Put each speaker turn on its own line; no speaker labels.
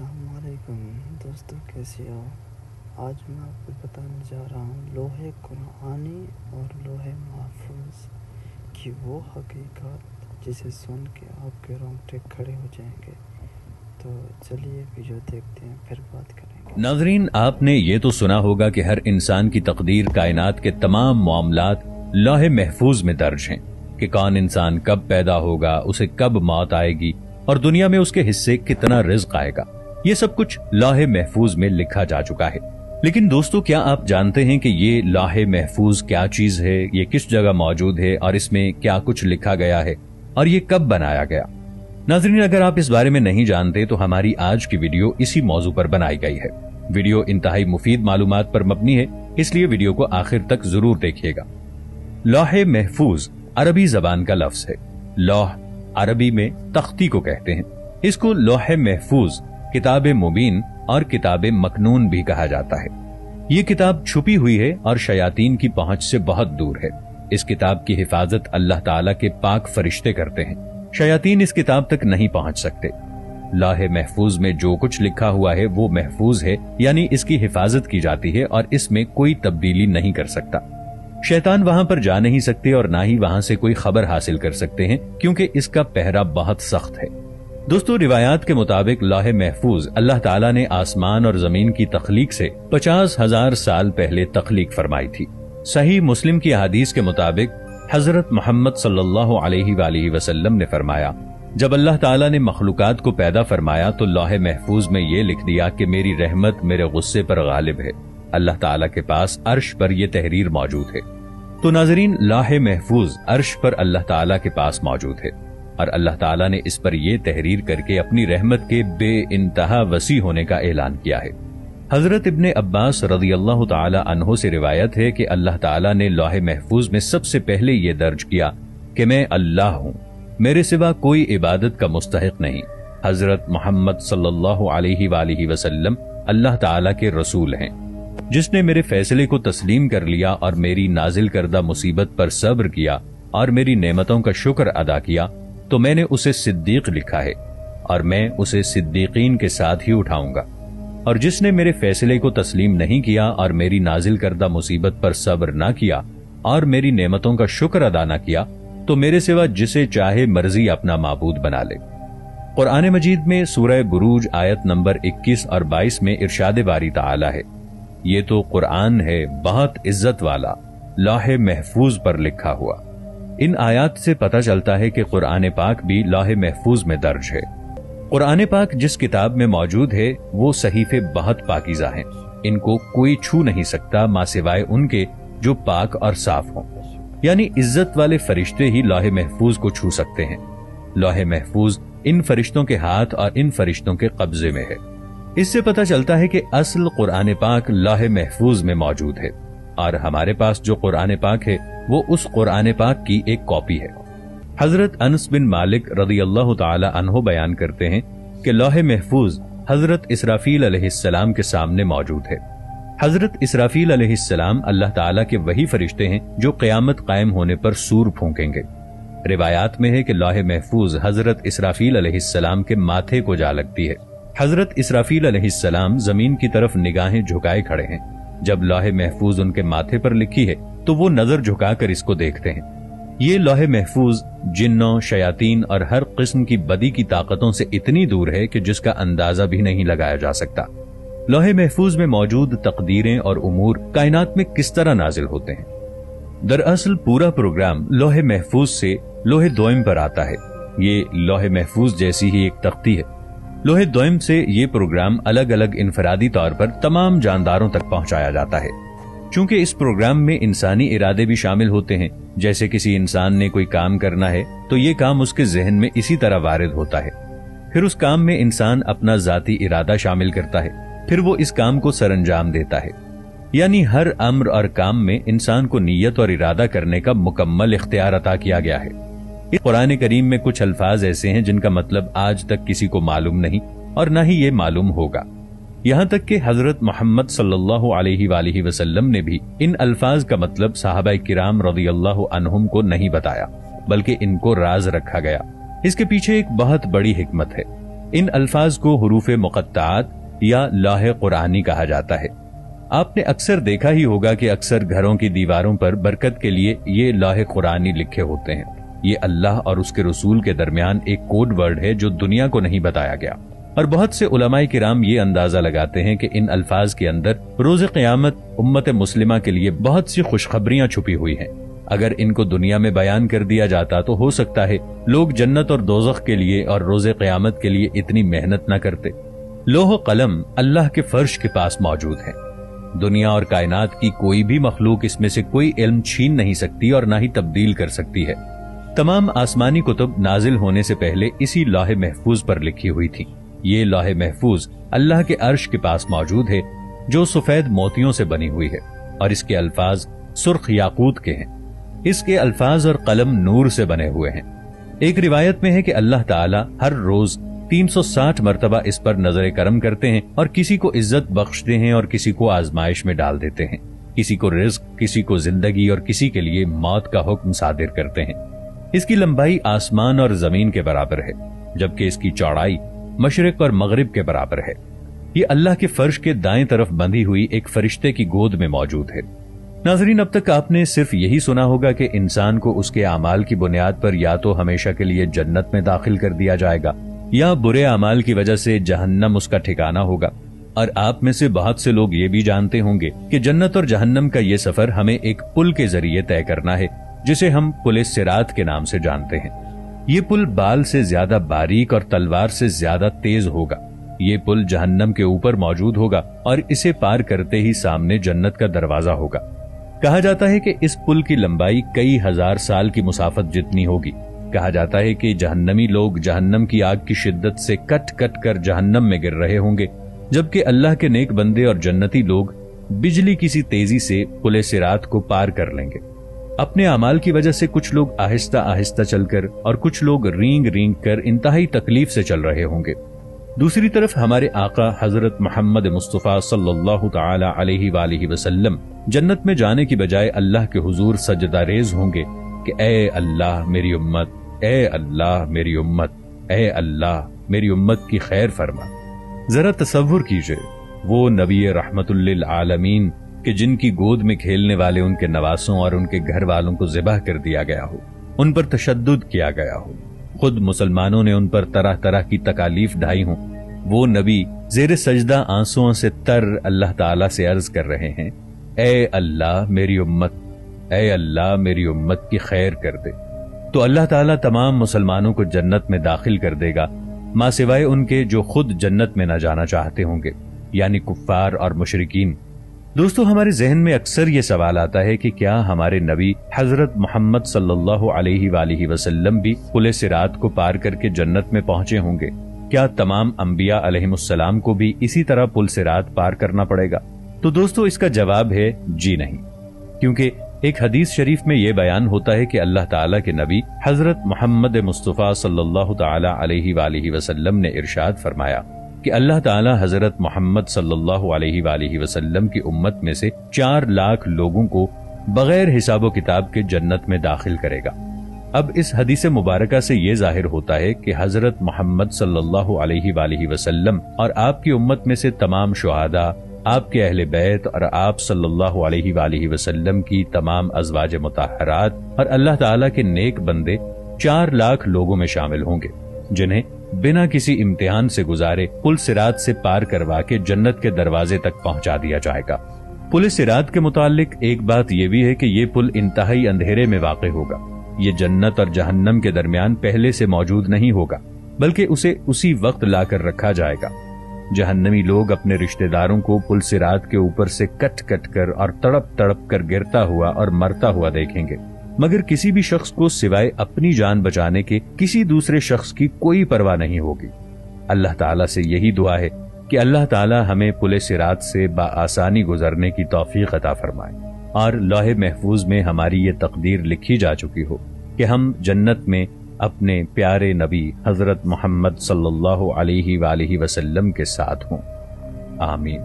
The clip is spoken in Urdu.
السلام علیکم دوستو، کیسے ہو؟ آج میں آپ کو بتانے جا رہا ہوں لوح قرآنی اور لوح محفوظ کی وہ حقیقت جسے سن کے آپ کے رونگٹے کھڑے ہو جائیں گے۔ تو چلیے ویڈیو دیکھتے ہیں، پھر بات کریں گے۔
ناظرین، آپ نے یہ تو سنا ہوگا کہ ہر انسان کی تقدیر، کائنات کے تمام معاملات لوح محفوظ میں درج ہیں کہ کون انسان کب پیدا ہوگا، اسے کب موت آئے گی اور دنیا میں اس کے حصے کتنا رزق آئے گا۔ یہ سب کچھ لوح محفوظ میں لکھا جا چکا ہے۔ لیکن دوستو، کیا آپ جانتے ہیں کہ یہ لوح محفوظ کیا چیز ہے، یہ کس جگہ موجود ہے اور اس میں کیا کچھ لکھا گیا ہے اور یہ کب بنایا گیا؟ ناظرین، اگر آپ اس بارے میں نہیں جانتے تو ہماری آج کی ویڈیو اسی موضوع پر بنائی گئی ہے۔ ویڈیو انتہائی مفید معلومات پر مبنی ہے، اس لیے ویڈیو کو آخر تک ضرور دیکھیے گا۔ لوح محفوظ عربی زبان کا لفظ ہے۔ لوح عربی میں تختی کو کہتے ہیں۔ اس کو لوح محفوظ، کتاب مبین اور کتاب مکنون بھی کہا جاتا ہے۔ یہ کتاب چھپی ہوئی ہے اور شیاطین کی پہنچ سے بہت دور ہے۔ اس کتاب کی حفاظت اللہ تعالیٰ کے پاک فرشتے کرتے ہیں۔ شیاطین اس کتاب تک نہیں پہنچ سکتے۔ لوح محفوظ میں جو کچھ لکھا ہوا ہے وہ محفوظ ہے، یعنی اس کی حفاظت کی جاتی ہے اور اس میں کوئی تبدیلی نہیں کر سکتا۔ شیطان وہاں پر جا نہیں سکتے اور نہ ہی وہاں سے کوئی خبر حاصل کر سکتے ہیں، کیونکہ اس کا پہرا بہت سخت ہے۔ دوستو، روایات کے مطابق لوح محفوظ اللہ تعالیٰ نے آسمان اور زمین کی تخلیق سے 50,000 سال پہلے تخلیق فرمائی تھی۔ صحیح مسلم کی احادیث کے مطابق حضرت محمد صلی اللہ علیہ وآلہ وسلم نے فرمایا، جب اللہ تعالیٰ نے مخلوقات کو پیدا فرمایا تو لوح محفوظ میں یہ لکھ دیا کہ میری رحمت میرے غصے پر غالب ہے۔ اللہ تعالیٰ کے پاس عرش پر یہ تحریر موجود ہے۔ تو ناظرین، لوح محفوظ عرش پر اللہ تعالیٰ کے پاس موجود ہے اور اللہ تعالیٰ نے اس پر یہ تحریر کر کے اپنی رحمت کے بے انتہا وسیع ہونے کا اعلان کیا ہے۔ حضرت ابن عباس رضی اللہ تعالی عنہ سے روایت ہے کہ اللہ تعالیٰ نے لوح محفوظ میں سب سے پہلے یہ درج کیا کہ میں اللہ ہوں، میرے سوا کوئی عبادت کا مستحق نہیں۔ حضرت محمد صلی اللہ علیہ وآلہ وسلم اللہ تعالیٰ کے رسول ہیں۔ جس نے میرے فیصلے کو تسلیم کر لیا اور میری نازل کردہ مصیبت پر صبر کیا اور میری نعمتوں کا شکر ادا کیا تو میں نے اسے صدیق لکھا ہے اور میں اسے صدیقین کے ساتھ ہی اٹھاؤں گا۔ اور جس نے میرے فیصلے کو تسلیم نہیں کیا اور میری نازل کردہ مصیبت پر صبر نہ کیا اور میری نعمتوں کا شکر ادا نہ کیا تو میرے سوا جسے چاہے مرضی اپنا معبود بنا لے۔ قرآن مجید میں سورہ بروج آیت نمبر 21 اور 22 میں ارشاد باری تعالی ہے، یہ تو قرآن ہے بہت عزت والا، لوح محفوظ پر لکھا ہوا۔ ان آیات سے پتہ چلتا ہے کہ قرآن پاک بھی لوح محفوظ میں درج ہے۔ قرآن پاک جس کتاب میں موجود ہے وہ صحیفے بہت پاکیزہ ہیں، ان کو کوئی چھو نہیں سکتا ماں سوائے ان کے جو پاک اور صاف ہوں، یعنی عزت والے فرشتے ہی لوح محفوظ کو چھو سکتے ہیں۔ لوح محفوظ ان فرشتوں کے ہاتھ اور ان فرشتوں کے قبضے میں ہے۔ اس سے پتہ چلتا ہے کہ اصل قرآن پاک لوح محفوظ میں موجود ہے اور ہمارے پاس جو قرآن پاک ہے وہ اس قرآن پاک کی ایک کاپی ہے۔ حضرت انس بن مالک رضی اللہ تعالی عنہ بیان کرتے ہیں کہ لوح محفوظ حضرت اسرافیل علیہ السلام کے سامنے موجود ہے۔ حضرت اسرافیل علیہ السلام اللہ تعالیٰ کے وہی فرشتے ہیں جو قیامت قائم ہونے پر سور پھونکیں گے۔ روایات میں ہے کہ لوح محفوظ حضرت اسرافیل علیہ السلام کے ماتھے کو جا لگتی ہے۔ حضرت اسرافیل علیہ السلام زمین کی طرف نگاہیں جھکائے کھڑے ہیں۔ جب لوح محفوظ ان کے ماتھے پر لکھی ہے تو وہ نظر جھکا کر اس کو دیکھتے ہیں۔ یہ لوح محفوظ جنوں، شیاطین اور ہر قسم کی بدی کی طاقتوں سے اتنی دور ہے کہ جس کا اندازہ بھی نہیں لگایا جا سکتا۔ لوح محفوظ میں موجود تقدیریں اور امور کائنات میں کس طرح نازل ہوتے ہیں؟ دراصل پورا پروگرام لوح محفوظ سے لوح دوئم پر آتا ہے۔ یہ لوح محفوظ جیسی ہی ایک تختی ہے۔ لوح دوئم سے یہ پروگرام الگ الگ انفرادی طور پر تمام جانداروں تک پہنچایا جاتا ہے۔ چونکہ اس پروگرام میں انسانی ارادے بھی شامل ہوتے ہیں، جیسے کسی انسان نے کوئی کام کرنا ہے تو یہ کام اس کے ذہن میں اسی طرح وارد ہوتا ہے، پھر اس کام میں انسان اپنا ذاتی ارادہ شامل کرتا ہے، پھر وہ اس کام کو سر انجام دیتا ہے۔ یعنی ہر امر اور کام میں انسان کو نیت اور ارادہ کرنے کا مکمل اختیار عطا کیا گیا ہے۔ اس قرآن کریم میں کچھ الفاظ ایسے ہیں جن کا مطلب آج تک کسی کو معلوم نہیں اور نہ ہی یہ معلوم ہوگا، یہاں تک کہ حضرت محمد صلی اللہ علیہ وآلہ وسلم نے بھی ان الفاظ کا مطلب صحابہ کرام رضی اللہ عنہم کو نہیں بتایا، بلکہ ان کو راز رکھا گیا۔ اس کے پیچھے ایک بہت بڑی حکمت ہے۔ ان الفاظ کو حروف مقطعات یا لوح قرآنی کہا جاتا ہے۔ آپ نے اکثر دیکھا ہی ہوگا کہ اکثر گھروں کی دیواروں پر برکت کے لیے یہ لوح قرآنی لکھے ہوتے ہیں۔ یہ اللہ اور اس کے رسول کے درمیان ایک کوڈ ورڈ ہے جو دنیا کو نہیں بتایا گیا، اور بہت سے علماء کرام یہ اندازہ لگاتے ہیں کہ ان الفاظ کے اندر روز قیامت امت مسلمہ کے لیے بہت سی خوشخبریاں چھپی ہوئی ہیں۔ اگر ان کو دنیا میں بیان کر دیا جاتا تو ہو سکتا ہے لوگ جنت اور دوزخ کے لیے اور روز قیامت کے لیے اتنی محنت نہ کرتے۔ لوح و قلم اللہ کے فرش کے پاس موجود ہے۔ دنیا اور کائنات کی کوئی بھی مخلوق اس میں سے کوئی علم چھین نہیں سکتی اور نہ ہی تبدیل کر سکتی ہے۔ تمام آسمانی کتب نازل ہونے سے پہلے اسی لوح محفوظ پر لکھی ہوئی تھی۔ یہ لوح محفوظ اللہ کے عرش کے پاس موجود ہے جو سفید موتیوں سے بنی ہوئی ہے، اور اس کے الفاظ سرخ یاقوت کے ہیں۔ اس کے الفاظ اور قلم نور سے بنے ہوئے ہیں۔ ایک روایت میں ہے کہ اللہ تعالی ہر روز 360 مرتبہ اس پر نظر کرم کرتے ہیں اور کسی کو عزت بخشتے ہیں اور کسی کو آزمائش میں ڈال دیتے ہیں، کسی کو رزق، کسی کو زندگی اور کسی کے لیے موت کا حکم صادر کرتے ہیں۔ اس کی لمبائی آسمان اور زمین کے برابر ہے، جبکہ اس کی چوڑائی مشرق اور مغرب کے برابر ہے۔ یہ اللہ کے فرش کے دائیں طرف بندھی ہوئی ایک فرشتے کی گود میں موجود ہے۔ ناظرین، اب تک آپ نے صرف یہی سنا ہوگا کہ انسان کو اس کے اعمال کی بنیاد پر یا تو ہمیشہ کے لیے جنت میں داخل کر دیا جائے گا یا برے اعمال کی وجہ سے جہنم اس کا ٹھکانہ ہوگا، اور آپ میں سے بہت سے لوگ یہ بھی جانتے ہوں گے کہ جنت اور جہنم کا یہ سفر ہمیں ایک پل کے ذریعے طے کرنا ہے جسے ہم پل صراط کے نام سے جانتے ہیں۔ یہ پل بال سے زیادہ باریک اور تلوار سے زیادہ تیز ہوگا۔ یہ پل جہنم کے اوپر موجود ہوگا اور اسے پار کرتے ہی سامنے جنت کا دروازہ ہوگا۔ کہا جاتا ہے کہ اس پل کی لمبائی کئی ہزار سال کی مسافت جتنی ہوگی۔ کہا جاتا ہے کہ جہنمی لوگ جہنم کی آگ کی شدت سے کٹ کٹ کر جہنم میں گر رہے ہوں گے، جبکہ اللہ کے نیک بندے اور جنتی لوگ بجلی کی سی تیزی سے پل صراط کو پار کر لیں گے۔ اپنے اعمال کی وجہ سے کچھ لوگ آہستہ آہستہ چل کر اور کچھ لوگ رینگ رینگ کر انتہائی تکلیف سے چل رہے ہوں گے۔ دوسری طرف ہمارے آقا حضرت محمد مصطفیٰ صلی اللہ تعالی علیہ وآلہ وسلم جنت میں جانے کی بجائے اللہ کے حضور سجدہ ریز ہوں گے کہ اے اللہ میری امت، اے اللہ میری امت، اے اللہ میری امت کی خیر فرما۔ ذرا تصور کیجئے وہ نبی رحمت للعالمین کہ جن کی گود میں کھیلنے والے ان کے نواسوں اور ان کے گھر والوں کو ذبح کر دیا گیا ہو، ان پر تشدد کیا گیا ہو، خود مسلمانوں نے ان پر طرح طرح کی تکالیف ڈھائی ہوں، وہ نبی زیر سجدہ آنسوؤں سے تر اللہ تعالیٰ سے عرض کر رہے ہیں اے اللہ میری امت، اے اللہ میری امت کی خیر کر دے۔ تو اللہ تعالیٰ تمام مسلمانوں کو جنت میں داخل کر دے گا، ماں سوائے ان کے جو خود جنت میں نہ جانا چاہتے ہوں گے، یعنی کفار اور مشرکین۔ دوستو، ہمارے ذہن میں اکثر یہ سوال آتا ہے کہ کیا ہمارے نبی حضرت محمد صلی اللہ علیہ وآلہ وسلم بھی پل صراط کو پار کر کے جنت میں پہنچے ہوں گے؟ کیا تمام انبیاء علیہم السلام کو بھی اسی طرح پل صراط پار کرنا پڑے گا؟ تو دوستو، اس کا جواب ہے جی نہیں، کیونکہ ایک حدیث شریف میں یہ بیان ہوتا ہے کہ اللہ تعالیٰ کے نبی حضرت محمد مصطفیٰ صلی اللہ تعالی علیہ وآلہ وسلم نے ارشاد فرمایا کہ اللہ تعالیٰ حضرت محمد صلی اللہ علیہ وآلہ وسلم کی امت میں سے 4 لاکھ لوگوں کو بغیر حساب و کتاب کے جنت میں داخل کرے گا۔ اب اس حدیث مبارکہ سے یہ ظاہر ہوتا ہے کہ حضرت محمد صلی اللہ علیہ وآلہ وسلم اور آپ کی امت میں سے تمام شہداء، آپ کے اہل بیت اور آپ صلی اللہ علیہ وآلہ وسلم کی تمام ازواج مطہرات اور اللہ تعالیٰ کے نیک بندے 4 لاکھ لوگوں میں شامل ہوں گے، جنہیں بنا کسی امتحان سے گزارے پل صراط سے پار کروا کے جنت کے دروازے تک پہنچا دیا جائے گا۔ پل صراط کے متعلق ایک بات یہ بھی ہے کہ یہ پل انتہائی اندھیرے میں واقع ہوگا۔ یہ جنت اور جہنم کے درمیان پہلے سے موجود نہیں ہوگا، بلکہ اسے اسی وقت لا کر رکھا جائے گا۔ جہنمی لوگ اپنے رشتہ داروں کو پل صراط کے اوپر سے کٹ کٹ کر اور تڑپ تڑپ کر گرتا ہوا اور مرتا ہوا دیکھیں گے، مگر کسی بھی شخص کو سوائے اپنی جان بچانے کے کسی دوسرے شخص کی کوئی پرواہ نہیں ہوگی۔ اللہ تعالیٰ سے یہی دعا ہے کہ اللہ تعالیٰ ہمیں پل صراط سے بآسانی گزرنے کی توفیق عطا فرمائے، اور لوح محفوظ میں ہماری یہ تقدیر لکھی جا چکی ہو کہ ہم جنت میں اپنے پیارے نبی حضرت محمد صلی اللہ علیہ وآلہ وسلم کے ساتھ ہوں۔ آمین۔